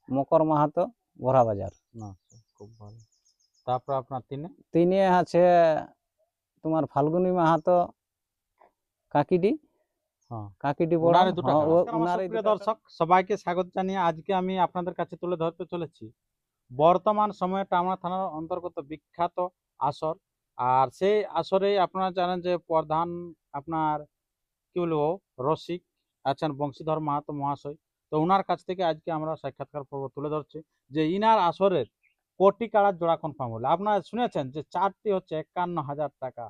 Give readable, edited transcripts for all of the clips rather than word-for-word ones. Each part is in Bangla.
মকর মাহাতো ভরা বাজার। আচ্ছা, খুব ভালো। তারপর আপনার তিনে আছে তোমার ফাল্গুনী মাহাতো কাকিডি। হ্যাঁ, কাকিডি বড়াম। উনারে দুটা কাড়া। আমার উনারই সুপ্রিয় দুটা কাড়া। দর্শক, সবাইকে স্বাগত জানিয়ে আজকে আমি আপনাদের কাছে তুলে ধরতে চলেছি বর্তমান সময়ে টামনা থানার অন্তর্গত বিখ্যাত আসর। আর সেই আসরে আপনারা জানেন যে প্রধান আপনার কি বলবো রসিক আছেন বংশীধর মাহাতো মহাশয়। তো ওনার কাছ থেকে আজকে আমরা সাক্ষাৎকার পর্ব তুলে ধরছি যে ইনার আসরের কোটি কাড়ার জোড়া কনফার্ম হলো। আপনারা শুনেছেন যে 4টি হচ্ছে 51,000 টাকা,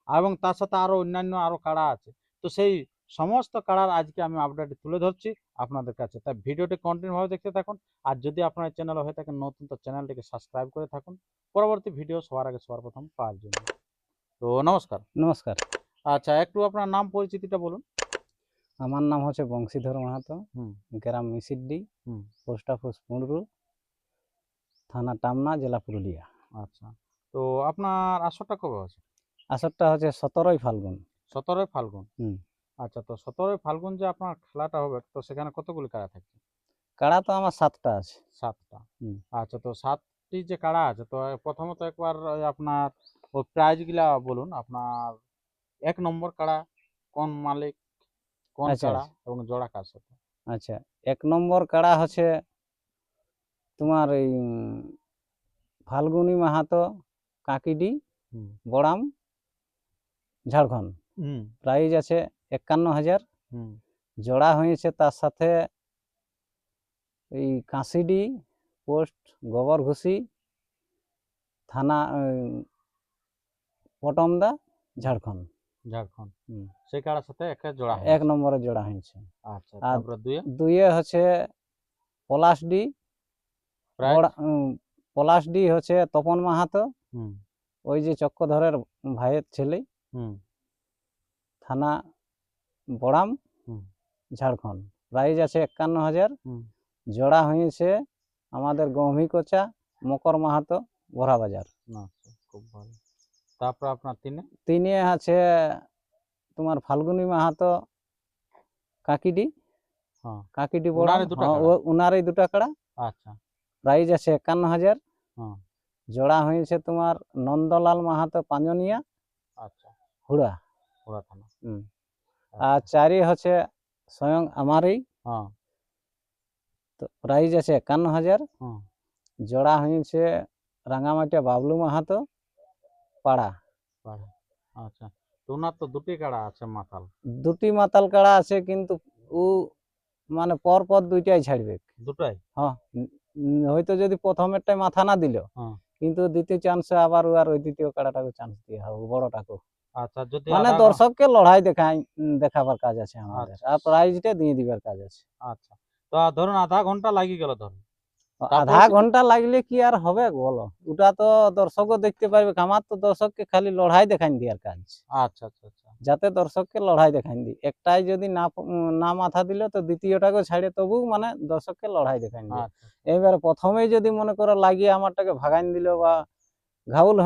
এবং তার সাথে আরো অন্যান্য আরো কাড়া আছে। তো সেই সমস্ত কাড়ার আজকে আমি আপডেট তুলে ধরছি আপনাদের কাছে, তাই ভিডিওটি কন্টিনিউ ভাবে দেখতে থাকুন। আর যদি আপনার চ্যানেল হয়ে থাকেন নতুন, তো চ্যানেলটিকে সাবস্ক্রাইব করে থাকুন পরবর্তী ভিডিও সবার আগে সবার প্রথম পাওয়ার জন্য। তো নমস্কার। নমস্কার। আচ্ছা, একটু আপনার নাম পরিচিতিটা বলুন। আমার নাম হচ্ছে বংশীধর মাহাতো, হুম গ্রাম মিসিড্ডি, হুম পোস্ট অফিস পুঁডরু, থানা টামনা, জেলা পুরুলিয়া। আচ্ছা, তো আপনার আসরটা কবে আছে? আসরটা হচ্ছে 17ই ফাল্গুন। 17ই ফাল্গুন। হুম। আচ্ছা, তো 17ই ফাল্গুন যে আপনার খেলাটা হবে, তো সেখানে কতগুলি কাড়া থাকছে? কাড়া তো আমার 7টা আছে। 7টা। হুম। আচ্ছা, তো 7টি যে কাড়া আছে, তো প্রথমত একবার ওই আপনার ওই প্রাইজগুলা বলুন। আপনার 1 নম্বর কাড়া কোন মালিক, কোন আচ্ছা কাড়া আচ্ছা এবং জোড়া কার সাথে? আচ্ছা। 1 নম্বর কাড়া হচ্ছে তোমার এই ফাল্গুনী মাহাতো কাকিডি, হুম বড়াম, ঝাড়খণ্ড। হুম প্রাইজ আছে 51,000। হুম জোড়া হয়েছে তার সাথে এই কাঁসিডি, পোস্ট গোবরঘুষি, থানা পটমদা, ঝাড়খণ্ড। ঝাড়খণ্ড। হুম। সেই কাড়ার সাথে একটা জোড়া 1 হয়েছে। নম্বরে জোড়া হয়েছে। আচ্ছা, আর তারপরে দুইয়ে দুইয়ে হচ্ছে পলাশডি, প্রাইজ। বড় পলাশডি হচ্ছে তপন মাহাতো, হুম ওই যে চক্রধরের ভাইয়ের ছেলে, হুম থানা বড়াম, হুম ঝাড়খণ্ড। প্রাইজ আছে 51,000। হুম জোড়া হয়েছে আমাদের গহমি কোচা মকর মাহাতো ভরা বাজার। আচ্ছা, খুব ভালো। তারপর আপনার তিনে আছে তোমার ফাল্গুনী মাহাতো কাকিডি, হ্যাঁ, কাকিডি বড়াম। উনারে দুটা হ্যাঁ, কাড়া। উনারই দুটা কাড়া। আচ্ছা। প্রাইজ আছে 51,000। হ্যাঁ। জোড়া হয়েছে তোমার নন্দলাল মাহাতো পাঞ্জনিয়া, আচ্ছা, হুড়া। ওরা থানা। হুম। আর আচ্ছা। চারি হচ্ছে স্বয়ং আমারই। হ্যাঁ। তো প্রাইজ আছে 51,000। হ্যাঁ। জোড়া হয়েছে রাঙামাটিয়া বাবলু মাহাতো, পাড়া। পাড়া। আচ্ছা, তো ওনার তো দুটি কাড়া আছে মাথাল। দুটি মাতাল কাড়া আছে, কিন্তু ও মানে পর পর দুইটাই ছাড়বে। দুটাই। হ্যাঁ। হয়তো যদি প্রথমেরটাই মাথা না দিল, হ্যাঁ। কিন্তু দ্বিতীয় চান্সে আবার ও আর ওই দ্বিতীয় কাড়াটাকে চান্স দিয়ে হবে, বড়টাকে। আচ্ছা, যদি মানে আধা দর্শককে লড়াই দেখাবার কাজ আছে আমাদের, আচ্ছা আর প্রাইজটা দিয়ে দিবার কাজ আছে। আচ্ছা, তো ধরুন আধা ঘন্টা লাগি গেল ধরুন, তারপর আধা কিছু। ঘন্টা লাগলে কি আর হবে বলো? ওটা তো দর্শকও দেখতে পারবে। আমার তো দর্শককে খালি লড়াই দেখান দেওয়ার কাজ, আচ্ছা আচ্ছা আচ্ছা। যাতে দর্শককে লড়াই দেখান দিই। একটাই যদি না মাথা দিল, তো দ্বিতীয়টাকে ছাড়ে তবু মানে দর্শককে লড়াই দেখান দিই। আচ্ছা এইবারে প্রথমেই যদি মনে করো লাগিয়ে আমারটাকে ভাগান দিল, বা ঘাউল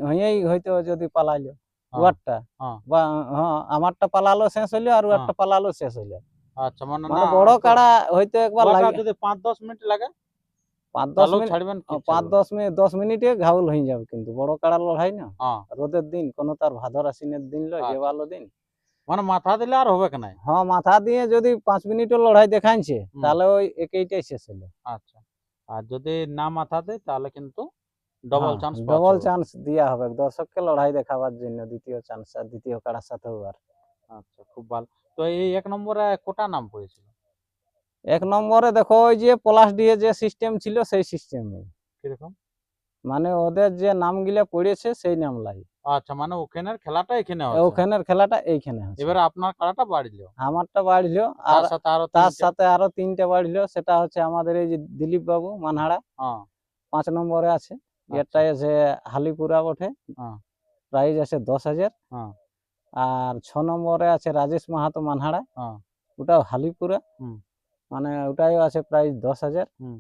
হয়েই হয়তো যদি পালাইলো হ্যাঁ ওয়ারটা, হ্যাঁ বা হ্যাঁ আমারটা পালালো শেষ হইলো, আর হ্যাঁ। ওয়ারটা পালালো শেষ হইলো। আচ্ছা, মানে মানে না, বড় তো কাড়া হয়তো একবার ওটা লাগে যদি 5-10 মিনিট লাগে 5-10 তাহলেও মিনিট। ছাড়বেন কি পাঁচ ছাড়বেন? দশ মিনিট 10 মিনিটে ঘাউল হয়ে যাবে, কিন্তু বড় কাড়া লড়াই না। হ্যাঁ। রোদের দিন, কোনো তার ভাদর আশ্বিনের দিন লয়, যে আচ্ছা, ভালো দিন। মানে মাথা দিলে আর হবে কেন? হ্যাঁ, মাথা দিয়ে যদি 5 মিনিটও লড়াই দেখাইছে, হুম। তাহলে ওই একইটাই শেষ হলো। আচ্ছা, আর যদি না মাথা দেয় তাহলে কিন্তু ডবল হ্যাঁ, চান্স পাওয়া ডবল যাবে। চান্স দেওয়া হবে দর্শককে লড়াই দেখাবার জন্য, দ্বিতীয় চান্স আর দ্বিতীয় কাড়ার সাথেও। আর আচ্ছা, খুব ভালো। তো এই 1 নম্বরে কোটা নাম পড়েছিল? 1 নম্বরে দেখো, ওই যে পলাশ দিয়ে যে সিস্টেম ছিল সেই সিস্টেমে, কিরকম? মানে ওদের যে নামগুলা পড়েছে সেই নাম লাগে। আচ্ছা, মানে ওখানের খেলাটা এখানে হচ্ছে। ওখানের খেলাটা এইখানে হচ্ছে। এবারে আপনার খেলাটা বাড়িলো, আমারটা বাড়লো, আর তার সাথে আরো তার 3টে। সাথে আরো 3টে বাড়লো। সেটা হচ্ছে আমাদের এই যে দিলীপ বাবু মানহাড়া, হ্যাঁ। 5 নম্বরে আছে। আচ্ছা। এরটাই আছে হালিপুরা বটে। হ্যাঁ। প্রাইজ আছে 10,000। হ্যাঁ। আর 6 নম্বরে আছে রাজেশ মাহাতো মানহাড়া, হ্যাঁ। ওটাও হালিপুরা, হুম মানে ওটাও আছে প্রাইজ 10,000। হুম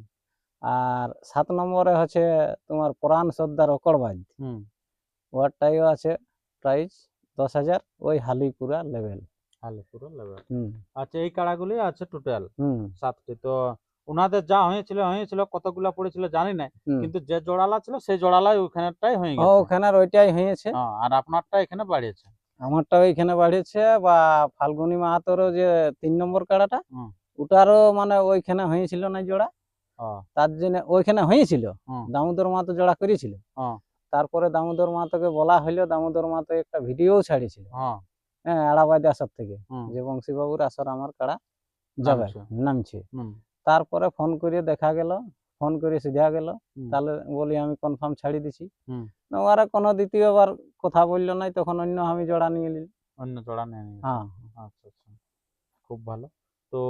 আর 7 নম্বরে হচ্ছে তোমার পরাণ সর্দার অকড়বাজ, হুম। ওটাও আছে প্রাইজ 10,000, ওই হালিপুরা লেভেল। তাহলে পুরো লেভেল। হুম আচ্ছা, এই কাড়াগুলি আছে টোটাল হুম 7টি। তো ওনাদের যা হয়েছিল কতগুলা পড়েছিল জানি না, হুম। কিন্তু যে জোড়ালা ছিল সেই জোড়ালাই ওখানেটাই হয়ে ও, গেছে। ওখানের ওইটাই হয়েছে। হ্যাঁ, আর আপনারটা এখানে বাড়িয়েছে। আমারটা ওইখানে বাড়িয়েছে, বা ফাল্গুনী মাহাতোরও যে 3 নম্বর কাড়াটা, হুম। ওটারও মানে ওইখানে হয়েছিল না জোড়া, ও, তার জন্য ওইখানে হয়েছিল। হুম, দামোদর মাহাতো জোড়া করেছিল। হ্যাঁ, তারপরে দামোদর মাহাতোকে বলা হইলো, দামোদর মাহাতো একটা ভিডিও ছাড়িয়েছিল, হ্যাঁ, হ্যাঁ, আড়াবাইদ আসর থেকে, হুম, যে বংশীবাবুর আসর আমার কাড়া যাবে, নামছে। নামছে। হুম, তারপরে ফোন করে দেখা গেল, ফোন করে সিধা গেল, হুম, তাহলে বলি আমি কনফার্ম ছাড়ি দিছি। হুম, ওরা কোনো দ্বিতীয়বার কথা বললো নাই, তখন অন্য আমি জোড়া নিয়ে নিল। অন্য জোড়া নিয়ে নিয়েছে। হ্যাঁ। আচ্ছা, আচ্ছা, খুব ভালো। তো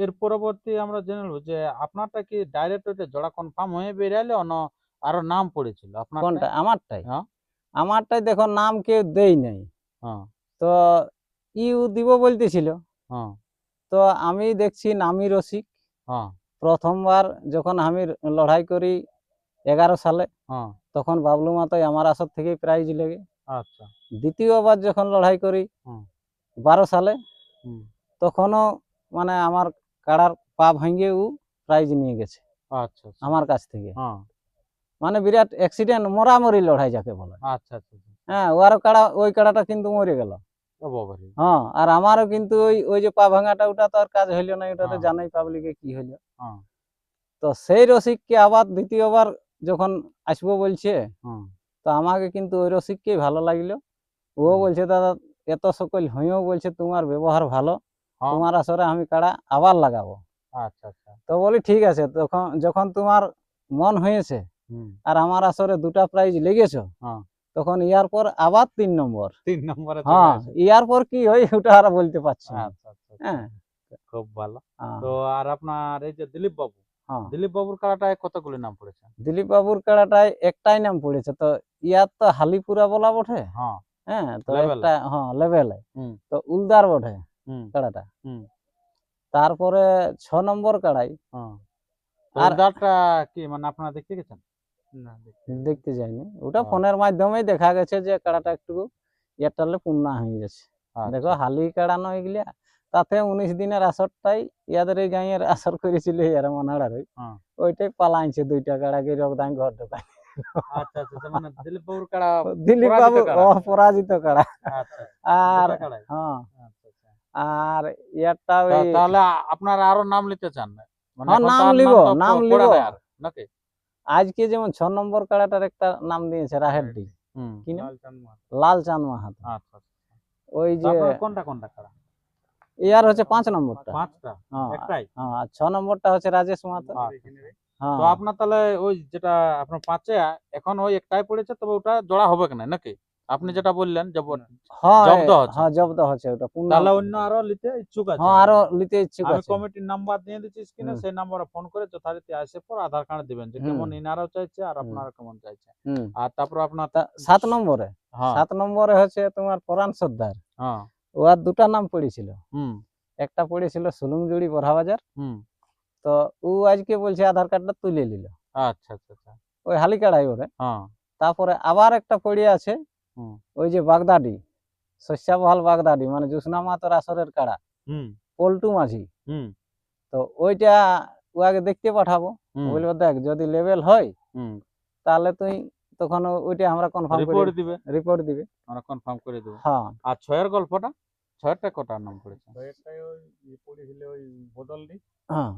এর পরবর্তী আমরা জেনে নেবো যে আপনারটা কি ডাইরেক্ট ওইটা জোড়া কনফার্ম হয়ে বেরিয়ালে আরো নাম পড়েছিল আপনারটা? কোনটা? আমারটাই। হ্যাঁ, আমারটাই দেখো, নাম কেউ দেই নাই। হ্যাঁ, তো ইউ দিব বলতেছিল। হ্যাঁ, তো আমি দেখছি নামি রসিক। হ্যাঁ, প্রথমবার যখন আমি লড়াই করি 11 সালে, হ্যাঁ, তখন বাবলু মাতাই আমার আসর থেকেই প্রাইজ লেগে। আচ্ছা, দ্বিতীয়বার যখন লড়াই করি হুম, 12 সালে, হুম, তখনও মানে আমার কাড়ার পা ভাঙিয়ে ও প্রাইজ নিয়ে গেছে আচ্ছা, আচ্ছা, আমার কাছ থেকে। হ্যাঁ, মানে বিরাট অ্যাক্সিডেন্ট, মরামরি লড়াই যাকে বলে। আচ্ছা, আচ্ছা, আচ্ছা, হ্যাঁ, ওর কাড়া, ওই কাড়াটা কিন্তু মরে গেল। ও বাবারে, হ্যাঁ, আর আমারও কিন্তু ওই ওই যে পা ভাঙাটা, ওটা তো আর কাজ হইলো না, ওটা তো হ্যাঁ, জানাই পাবলিকে কি হইলো। হ্যাঁ, তো সেই রসিককে আবার দ্বিতীয়বার যখন আসবো বলছে, হুম, তো আমাকে কিন্তু ওই রসিককেই ভালো লাগলো। ও হুম, বলছে, দাদা এত সকল হয়েও বলছে তোমার ব্যবহার ভালো, হ্যাঁ, তোমার আসরে আমি কাড়া আবার লাগাবো। আচ্ছা, আচ্ছা, তো বলি ঠিক আছে, তখন যখন তোমার মন হয়েছে হুম, আর আমার আসরে 2টা প্রাইজ লেগেছো, হ্যাঁ, তখন ইয়ার পর আবার 3 নম্বর। 3 নম্বরে চলে হ্যাঁ, আসে। ইয়ার পর কি হয় ওটা আর বলতে পারছি না। আচ্ছা, আচ্ছা, আচ্ছা, হ্যাঁ, খুব ভালো। হ্যাঁ, তো আর আপনার এই যে দিলীপ বাবু, হ্যাঁ। দিলীপ বাবুর খেলাটায় কতগুলি নাম পড়েছে? দিলীপ বাবুর কাড়াটায় একটাই নাম পড়েছে, তো ইয়ার তো হালিপুরা বলা বটে। হ্যাঁ, হ্যাঁ, তো লেভেলে। একটা, হ্যাঁ, লেভেলে, হুম, তো উলদার বটে হুম, কাড়াটা। হুম, তারপরে 6 নম্বর কাড়াই। হ্যাঁ। তো আর উলদারটা কি মানে আপনারা দেখতে গেছেন? না, দেখতে যাইনি, ওটা ও, ফোনের মাধ্যমেই দেখা গেছে যে কাড়াটা একটু ইয়ারটালে পূর্ণা হয়ে গেছে। দেখো, আচ্ছা, হালি কাড়া নয় এগুলা, তাতে 19 দিনের আসরটাই ইয়াদের এই গাঁয়ের আসর করেছিল ইয়ারা মনাড়ারে, হ্যাঁ, ওইটাই পালাইছে 2টা কাড়াকে রকদাই ঘর ঢোকায়। আচ্ছা, আচ্ছা, আচ্ছা, মানে দিলীপ বাবুর কাড়া দিলীপ পরাজিত বাবু কাড়া। অপরাজিত কাড়া। আচ্ছা, আর দুটা কাড়াই। হ্যাঁ, আচ্ছা, আচ্ছা। আর ইয়ারটা ওই, তাহলে আপনারা আরো নাম নিতে চান না? মানে হ্যাঁ, এখন তো নাম আর লিব, নাম তো নাম পড়ে লিব। নাই আর, নাকি? আজকে যেমন 6 নম্বর কাড়াটার একটা নাম দিয়েছে রাহেরডি, হুম, কি নাম? লালচাঁদ মাহাতো। আচ্ছা, আচ্ছা। ওই তো যে আপনার কোনটা কোনটা কাড়া? ইয়ার হচ্ছে 5 নম্বরটা। 5টা? হ্যাঁ, একটাই? হ্যাঁ, আর 6 নম্বরটা হচ্ছে রাজেশ মাহাতো। আচ্ছা। হ্যাঁ, তো আপনার তাহলে ওই যেটা আপনার 5-এ এখন ওই একটাই পড়েছে, তবে ওটা জোড়া হবে কিনা, নাকি? আপনি যেটা বললেন যে হ্যাঁ, জব্দ হচ্ছে। হ্যাঁ, জব্দ হচ্ছে ওটা পূর্ণ। তাহলে অন্য আরো নিতে ইচ্ছুক আছে। হ্যাঁ, আরো নিতে ইচ্ছুক আমি আছে। কমিটির নাম্বার দিয়ে দিচ্ছি স্ক্রিনে, হুম, সেই নাম্বারে ফোন করে যথারীতি আসে পর আধার কার্ড দিবেন যে হুম, কেমন ইনারাও চাইছে আর হুম, আপনারা কেমন চাইছে। হুম। আর তারপর আপনার তা 7 নম্বরে, হ্যাঁ, 7 নম্বরে হচ্ছে তোমার পরাণ সর্দার। হ্যাঁ, ও আর 2টা নাম পড়েছিল। হুম, একটা পড়েছিল সুলুংজুড়ি বড়াবাজার। হুম, তো ও আজকে বলছে আধার কার্ডটা তুলে নিল, আচ্ছা, আচ্ছা, আচ্ছা, ওই হালিকাড়াই ওরে। হ্যাঁ, তারপরে আবার একটা পড়ে আছে, হুম, ওই যে বাগদাদি, শস্যাবহাল বাগদাদি, মানে জ্যোৎস্না মাতার আসরের কাড়া, হুম, পল্টু মাঝি। হুম, তো ওইটা ও আগে দেখতে পাঠাবো, হুম, বলবো দেখ যদি লেভেল হয় হুম, তাহলে তুই তখন ওইটা আমরা কনফার্ম করে রিপোর্ট দিবে, রিপোর্ট দিবে। আমরা কনফার্ম করে দেবো। হ্যাঁ, আর 6-এর গল্পটা, 6-এরটা কটার নাম পড়েছে? হ্যাঁ,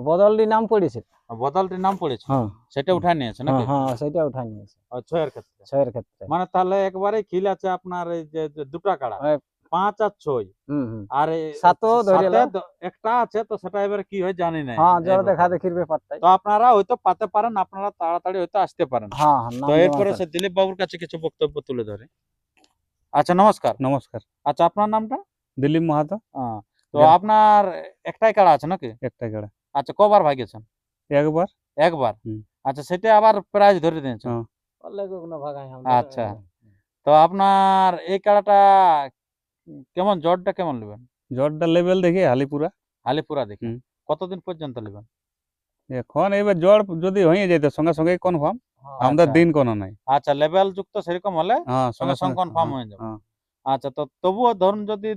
বদলডি নাম পড়েছে। বদলটির নাম পড়েছে, হ্যাঁ, সেটা উঠায় নিয়েছে হ্যাঁ, নাকি? হ্যাঁ, সেটা উঠাই নিয়েছে 6-এর ক্ষেত্রে। 6 এর ক্ষেত্রে। মানে তাহলে একবারে খিল আছে আপনার এই যে দুটা কাড়া, ওই, 5 আর 6। হুম, হুম। আর এই 7ও ধরে সাথে লাও। একটা আছে, তো সেটা এবারে কি হয় জানি না হ্যাঁ, এই জোর দেখা ব্যাপারে। দেখির ব্যাপারটাই। তো আপনারা হয়তো পাতে পারেন, আপনারা তাড়াতাড়ি হয়তো আসতে পারেন। হ্যাঁ, হ্যাঁ, তো নাম জমা এরপরে করে। সে দিলীপ বাবুর কাছে কিছু বক্তব্য তুলে ধরে। আচ্ছা, নমস্কার। নমস্কার। আচ্ছা, আপনার নামটা? দিলীপ মাহাতো। তো গ্রাম। আপনার একটাই কাড়া আছে নাকি? একটা কাড়া। আচ্ছা, কবার ভাগিয়েছেন? একবার। একবার। হুম। আচ্ছা, সেটা আবার প্রাইজ ধরে দিয়েছেন? হ্যাঁ। আচ্ছা। তো আপনার এই কাড়াটা কেমন, জোরটা কেমন নেবেন? জ্বরটা লেভেল দেখি হালিপুরা। হালিপুরা দেখে। হুম। কতদিন পর্যন্ত নেবেন? এখন এবার জ্বর যদি হয়ে যেত সঙ্গে সঙ্গে কনফার্ম। আমাদের আচ্ছা। দিন কোনো নাই। আচ্ছা, লেভেল যুক্ত সেরকম হলে হ্যাঁ, সঙ্গে সঙ্গে কনফার্ম হ্যাঁ, হয়ে যাবে। হ্যাঁ। আচ্ছা, তো তবুও ধরুন যদি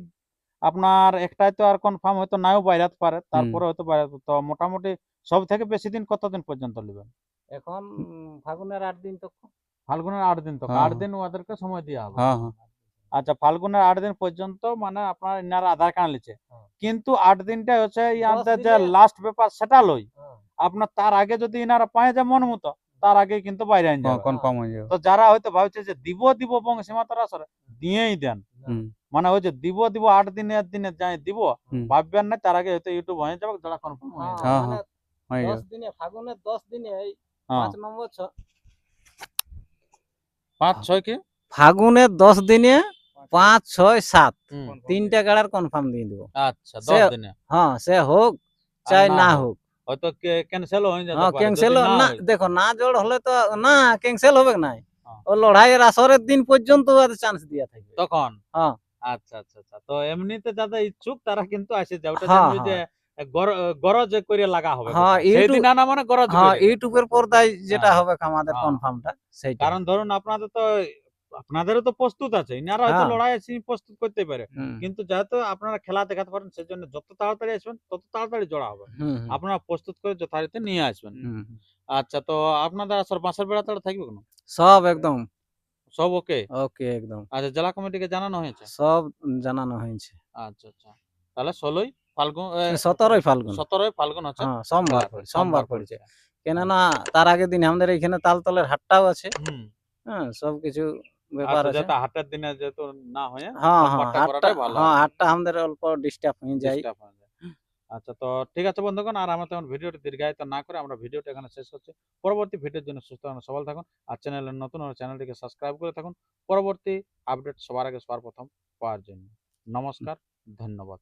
আপনার একটাই তো আর কনফার্ম হয়তো নাও বাইরাতে পারে, তারপরে হয়তো বাইরাতে, তো মোটামুটি সব থেকে বেশি দিন কতদিন পর্যন্ত নেবেন? এখন ফাগুনের 8 দিন তো ফাল্গুনের 8 দিন তো, হ্যাঁ, 8 হ্যাঁ। দিন ওদেরকে সময় দেওয়া হবে। হ্যাঁ হ্যাঁ আচ্ছা, ফাল্গুনের 8 দিন পর্যন্ত মানে আপনার ইনার আধার কার্ড লিছে, হ্যাঁ। কিন্তু 8 দিনটা হচ্ছে ইয়াদের যে দিনে- লাস্ট ব্যাপার সেটা লই। আপনার তার আগে যদি ইনারা পায় যায় মন মতো, তার আগে কিন্তু বাইরে আইন যাবে। কনফার্ম হয়ে যাবে। তো যারা হয়তো ভাবছে যে দিব দিব বংশীমাতার আসরে, দিয়েই দেন। হুম, মানে ওই যে দিব 8 দিনের দিনে যাই দিব, হুম। ভাববেন না তার আগে হয়তো ইউটিউব হয়ে যাবে, যারা কনফার্ম হয়ে যাবে। হ্যাঁ, মানে হয়ে 10 যাবে। দিনে ফাগুনের 10 দিনে এই হ্যাঁ, 5 নম্বর 5 6 কি? ফাগুনের 10 দিনে 5 6 7 হুম, তিনটা গাড়ার কনফার্ম দিয়ে দিব। আচ্ছা 10 সে- দিনে হ্যাঁ সে হোক আর চাই না না হোক। হোক। হয়তো ক্যান্সেল হয়ে যেতে হ্যাঁ পারে ক্যান্সেল যদি না না, হয়। দেখো না জোড় হলে তো না ক্যান্সেল হবে না। হ্যাঁ। ও লড়াইয়ের আসরের দিন পর্যন্ত চান্স দিয়া থাকবে। তখন হ্যাঁ আচ্ছা আচ্ছা আচ্ছা, তো এমনিতে যারা ইচ্ছুক তারা কিন্তু আসে যায়, ওটা হ্যাঁ, জানবে যে গরজ করে লাগা হবে, হ্যাঁ, কথা। সেই দিন আনা মানে গরজ হ্যাঁ করে। ইউটিউবের পর্দায় যেটা হ্যাঁ, হবে আমাদের হ্যাঁ। কনফার্মটা সেইটা। কারণ ধরুন আপনাদেরও তো প্রস্তুত আছে, ইনারা হয়তো হ্যাঁ। লড়াই আছে প্রস্তুত করতে পারে, হুম, কিন্তু যেহেতু আপনারা খেলা দেখাতে পারেন, সেজন্য যত তাড়াতাড়ি আসবেন তত তাড়াতাড়ি জোড়া হবে। হুম, হুম, আপনারা প্রস্তুত করে যথারীতি নিয়ে আসবেন। হুম। আচ্ছা, তো আপনাদের আসর বাঁশের বেড়া তাড়া থাকবে কোনো? সব একদম সব ওকে? ওকে একদম আচ্ছা, জেলা কমিটিকে জানানো হয়েছে? সব জানানো হয়েছে। আচ্ছা আচ্ছা, তাহলে 16ই ফাল্গুন 17ই ফাল্গুন। 17ই ফাল্গুন হচ্ছে হ্যাঁ সোমবার খেলাটা, পড়ে, সোমবার পড়েছে। পড়েছে। কেননা তার আগের দিন আমাদের এখানে তালতলের হাটটাও আছে। হুম। হ্যাঁ সবকিছু ব্যাপার আচ্ছা, আছে। যাতে হাটের দিনে যেহেতু না হয়ে হ্যাঁ, হ্যাঁ, সোমবারটা হাটটা করাটাই ভালো হ্যাঁ, আছে। হাটটা আমাদের অল্প ডিস্টার্ব হয়ে যায়। ডিস্টার্ব হয়ে যায়। আচ্ছা, তো ঠিক আছে বন্ধুগণ, আর আমরা তেমন ভিডিওটি দীর্ঘায়িত না করে আমরা ভিডিওটা এখানে শেষ করছি। পরবর্তী ভিডিওর জন্য সুস্থ থাকুন, সবল থাকুন, আর চ্যানেলে নতুন হলে চ্যানেলটিকে সাবস্ক্রাইব করে থাকুন পরবর্তী আপডেট সবার আগে সবার প্রথম পাওয়ার জন্য। নমস্কার, ধন্যবাদ।